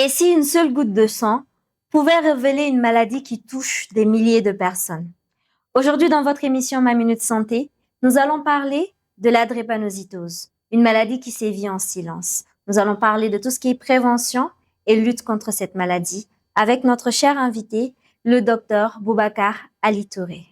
Et si une seule goutte de sang pouvait révéler une maladie qui touche des milliers de personnes? Aujourd'hui, dans votre émission Ma Minute Santé, nous allons parler de la drépanocytose, une maladie qui sévit en silence. Nous allons parler de tout ce qui est prévention et lutte contre cette maladie avec notre cher invité, le docteur Boubacar Ali Touré.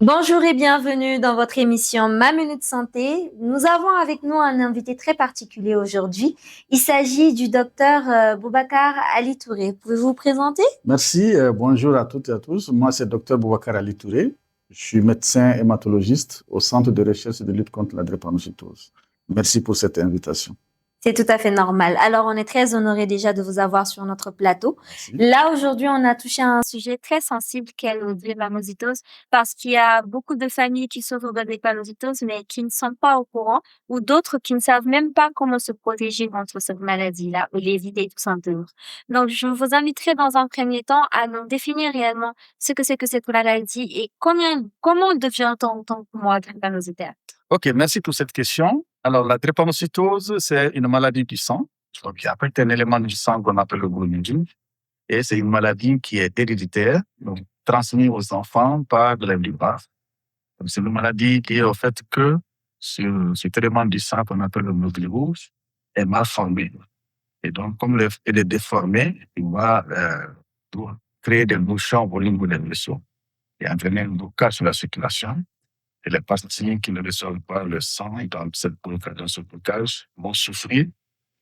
Bonjour et bienvenue dans votre émission Ma Minute Santé. Nous avons avec nous un invité très particulier aujourd'hui. Il s'agit du docteur Boubacar Ali Touré. Pouvez-vous vous présenter? Merci, bonjour à toutes et à tous. Moi, c'est docteur Boubacar Ali Touré. Je suis médecin hématologiste au Centre de recherche et de lutte contre la drépanocytose. Merci pour cette invitation. C'est tout à fait normal. Alors, on est très honoré déjà de vous avoir sur notre plateau. Merci. Là, aujourd'hui, on a touché à un sujet très sensible qu'est la drépanocytose parce qu'il y a beaucoup de familles qui souffrent de drépanocytose mais qui ne sont pas au courant ou d'autres qui ne savent même pas comment se protéger contre cette maladie-là ou l'éviter tout simplement. Donc, je vous inviterai dans un premier temps à nous définir réellement ce que c'est que cette maladie et comment devient-on en tant que moi drépanocytaire? Ok, merci pour cette question. Alors, la drépanocytose, c'est une maladie du sang. Donc, il y a un élément du sang qu'on appelle le globulin. Et c'est une maladie qui est héréditaire, donc transmise aux enfants par de l'hérédité. C'est une maladie qui est au fait que cet élément du sang qu'on appelle le globule rouge est mal formé. Et donc, comme il est déformé, il va créer des bouchons au niveau des vaisseaux et entraîner un blocage sur la circulation. Et les patients qui ne reçoivent pas le sang dans ce blocage vont souffrir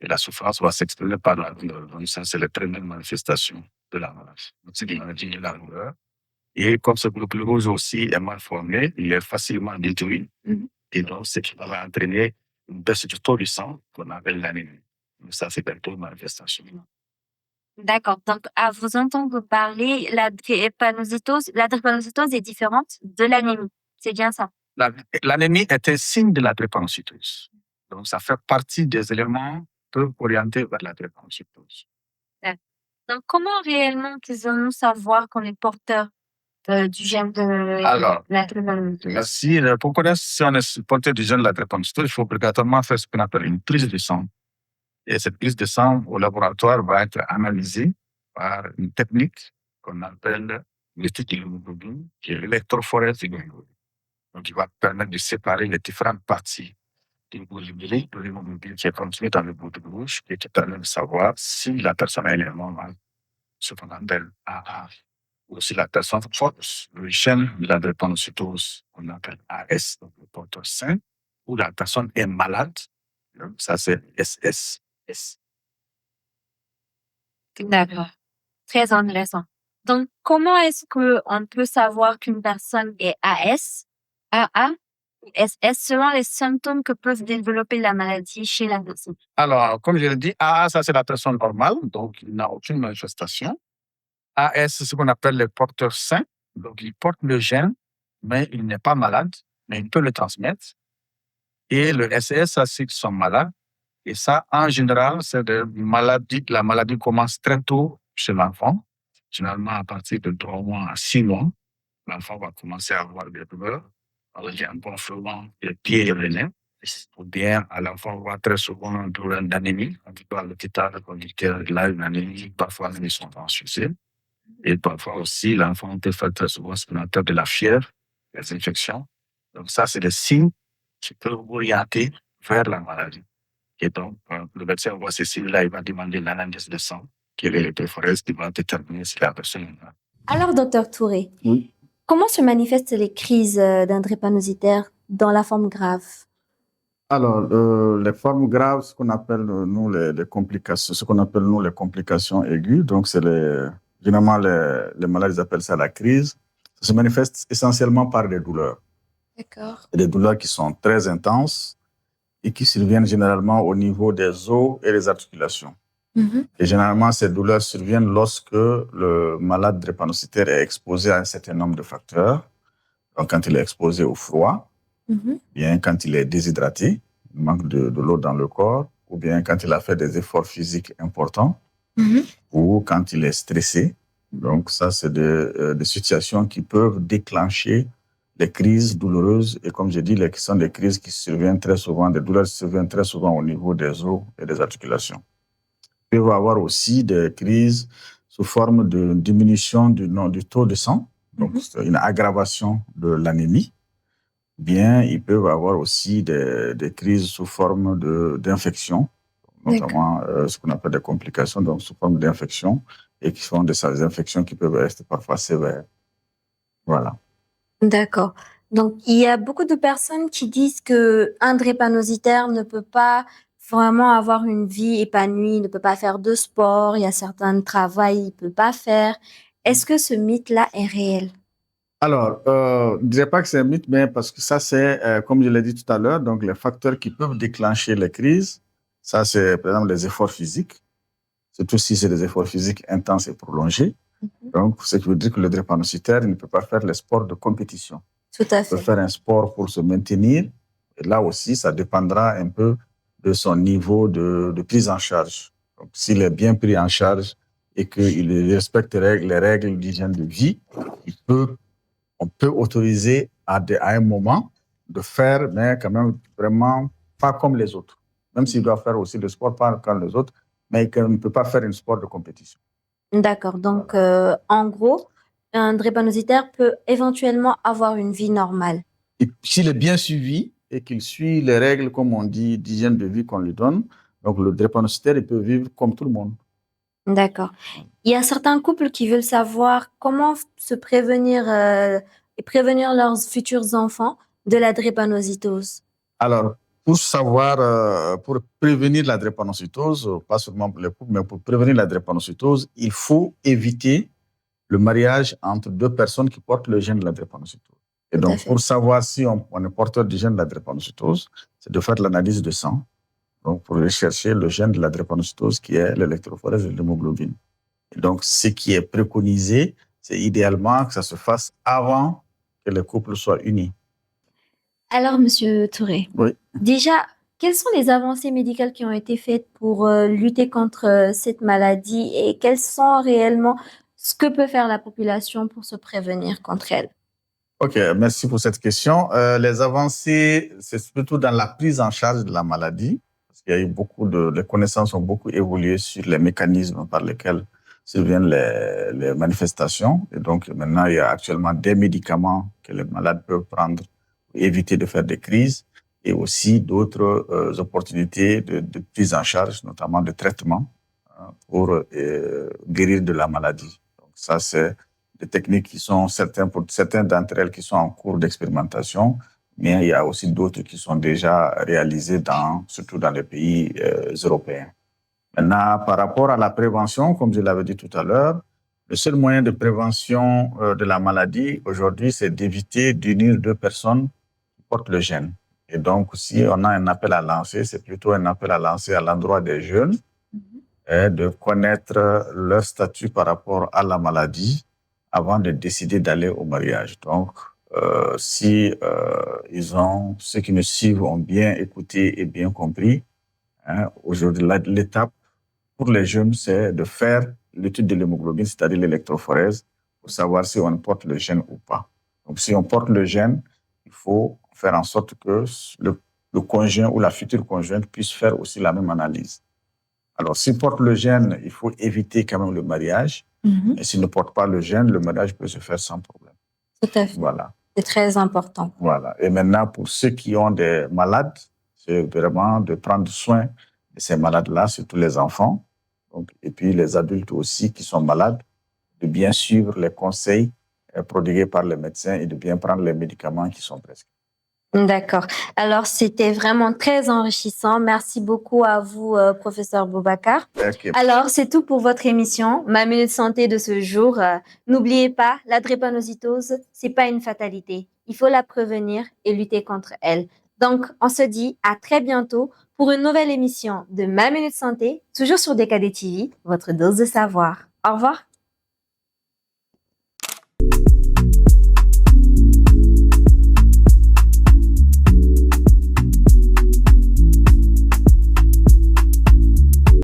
et la souffrance va s'exprimer par la douleur. Donc, ça, c'est la première manifestation de la maladie. Donc, c'est une maladie de la douleur. Et comme ce globule rouge aussi est mal formé, il est facilement détruit. Et donc, c'est qui va entraîner une baisse du taux du sang qu'on appelle l'anémie. Donc, ça, c'est une manifestation. D'accord. Donc, à vous entendre parler, la drépanocytose est différente de l'anémie. C'est bien ça? L'anémie est un signe de la drépanocytose. Donc, ça fait partie des éléments qui peuvent orienter vers la drépanocytose. Donc, comment réellement pouvons-nous savoir qu'on est porteur du gène de la drépanocytose? Merci. Pour connaître si on est porteur du gène de la drépanocytose, il faut obligatoirement faire ce qu'on appelle une prise de sang. Et cette prise de sang au laboratoire va être analysée par une technique qu'on appelle l'étude de l'hémoglobine, qui est l'électrophorèse de l'hémoglobine. Donc, il va permettre de séparer les différentes parties de l'hémoglobine qui est contenue dans le globule rouge et qui permet de savoir si la personne a également ce qu'on appelle AA, ou si la personne porte le gène de la drépanocytose, qu'on appelle AS, donc le porteur sain, ou la personne est malade, donc ça c'est SS. D'accord. Très intéressant. Donc, comment est-ce qu'on peut savoir qu'une personne est AS, AA ou SS selon les symptômes que peuvent développer la maladie chez la personne? Alors, comme je l'ai dit, AA, ça c'est la personne normale, donc il n'a aucune manifestation. AS, c'est ce qu'on appelle le porteur sain, donc il porte le gène, mais il n'est pas malade, mais il peut le transmettre. Et le SS, ça c'est qu'ils sont malades. Et ça, en général, c'est la maladie commence très tôt chez l'enfant. Généralement, à partir de 3 mois à 6 mois, l'enfant va commencer à avoir des douleurs. Alors, il y a un gonflement des pieds et des mains. Ou bien, l'enfant voit très souvent un douleur d'anémie. On dit à l'hôpital, on dit qu'il a une anémie. Parfois, ils sont en suicide. Et parfois aussi, l'enfant peut faire très souvent ce qu'on appelle de la fièvre, des infections. Donc, ça, c'est des signes qui peuvent orienter vers la maladie. Et donc, le médecin voit ces signes-là, il va demander l'analyse de sang, qui est l'électrophorèse, qui va déterminer si la personne est malade. Alors, docteur Touré, Oui. Comment se manifestent les crises d'un drépanocytaire dans la forme grave? Alors, les formes graves, ce qu'on appelle nous les complications, ce qu'on appelle nous les complications aiguës, donc c'est généralement les malades ils appellent ça la crise. Ça se manifeste essentiellement par des douleurs. D'accord. Et des douleurs qui sont très intenses et qui surviennent généralement au niveau des os et des articulations. Et généralement, ces douleurs surviennent lorsque le malade drépanocytaire est exposé à un certain nombre de facteurs. Donc, quand il est exposé au froid, bien quand il est déshydraté, il manque de l'eau dans le corps, ou bien quand il a fait des efforts physiques importants, ou quand il est stressé, Donc, ça, c'est des situations qui peuvent déclencher les crises douloureuses. Et comme j'ai dit, qui sont des crises qui surviennent très souvent, des douleurs qui surviennent très souvent au niveau des os et des articulations. Il peut y avoir aussi des crises sous forme de diminution du taux de sang, donc c'est une aggravation de l'anémie. Bien, ils peuvent avoir aussi des crises sous forme d'infection, notamment ce qu'on appelle des complications, donc sous forme d'infection, et qui sont des infections qui peuvent être parfois sévères. Voilà. D'accord. Donc, il y a beaucoup de personnes qui disent qu'un drépanocytaire ne peut pas vraiment avoir une vie épanouie, il ne peut pas faire de sport, il y a certains travaux il ne peut pas faire. Est-ce que ce mythe-là est réel? Alors, je ne dirais pas que c'est un mythe, mais parce que ça, c'est, comme je l'ai dit tout à l'heure, donc les facteurs qui peuvent déclencher les crises, ça, c'est par exemple les efforts physiques, surtout si c'est des efforts physiques intenses et prolongés. Donc, ce qui veut dire que le drépanocytaire ne peut pas faire les sports de compétition. Tout à Il peut fait. faire un sport pour se maintenir. Et là aussi, ça dépendra un peu de son niveau de prise en charge. Donc, s'il est bien pris en charge et qu'il respecte les règles d'hygiène de vie, on peut autoriser à un moment de faire, mais quand même vraiment pas comme les autres. Même s'il doit faire aussi le sport, pas comme les autres, mais il ne peut pas faire un sport de compétition. D'accord. Donc, en gros, un drépanocytaire peut éventuellement avoir une vie normale. Et s'il est bien suivi et qu'il suit les règles, comme on dit, d'hygiène de vie qu'on lui donne, donc le drépanocytaire, il peut vivre comme tout le monde. D'accord. Il y a certains couples qui veulent savoir comment se prévenir et prévenir leurs futurs enfants de la drépanocytose. Alors, pour savoir, pour prévenir la drépanocytose, pas seulement pour les couples, mais pour prévenir la drépanocytose, il faut éviter le mariage entre deux personnes qui portent le gène de la drépanocytose. Et Tout à donc, fait. pour savoir si on est porteur du gène de la drépanocytose, c'est de faire l'analyse de sang, donc pour rechercher le gène de la drépanocytose qui est l'électrophorèse de l'hémoglobine. Et donc, ce qui est préconisé, c'est idéalement que ça se fasse avant que les couples soient unis. Alors, Monsieur Touré, Oui. déjà, quelles sont les avancées médicales qui ont été faites pour lutter contre cette maladie et quelles sont réellement ce que peut faire la population pour se prévenir contre elle? OK, merci pour cette question. Les avancées, c'est plutôt dans la prise en charge de la maladie, parce qu'il y a eu les connaissances ont beaucoup évolué sur les mécanismes par lesquels surviennent les manifestations. Et donc, maintenant, il y a actuellement des médicaments que les malades peuvent prendre pour éviter de faire des crises et aussi d'autres opportunités de prise en charge, notamment de traitement pour guérir de la maladie. Donc, ça, c'est des techniques qui sont pour certaines d'entre elles qui sont en cours d'expérimentation, mais il y a aussi d'autres qui sont déjà réalisées surtout dans les pays européens. Maintenant, par rapport à la prévention, comme je l'avais dit tout à l'heure, le seul moyen de prévention de la maladie aujourd'hui, c'est d'éviter d'unir deux personnes qui portent le gène. Et donc, si on a un appel à lancer, c'est plutôt un appel à lancer à l'endroit des jeunes, de connaître leur statut par rapport à la maladie avant de décider d'aller au mariage. Donc, si ceux qui me suivent ont bien écouté et bien compris, aujourd'hui, l'étape pour les jeunes, c'est de faire l'étude de l'hémoglobine, c'est-à-dire l'électrophorèse, pour savoir si on porte le gène ou pas. Donc, si on porte le gène, il faut faire en sorte que le conjoint ou la future conjointe puisse faire aussi la même analyse. Alors, s'il porte le gène, il faut éviter quand même le mariage. Et s'il ne porte pas le gène, le mariage peut se faire sans problème. Tout à fait. Voilà. C'est très important. Voilà. Et maintenant, pour ceux qui ont des malades, c'est vraiment de prendre soin de ces malades-là, surtout les enfants, et puis les adultes aussi qui sont malades, de bien suivre les conseils prodigués par les médecins et de bien prendre les médicaments qui sont prescrits. D'accord. Alors, c'était vraiment très enrichissant. Merci beaucoup à vous, professeur Boubacar. Okay. Alors, c'est tout pour votre émission, Ma Minute Santé de ce jour. N'oubliez pas, la drépanocytose, c'est pas une fatalité. Il faut la prévenir et lutter contre elle. Donc, on se dit à très bientôt pour une nouvelle émission de Ma Minute Santé, toujours sur DKD TV, votre dose de savoir. Au revoir.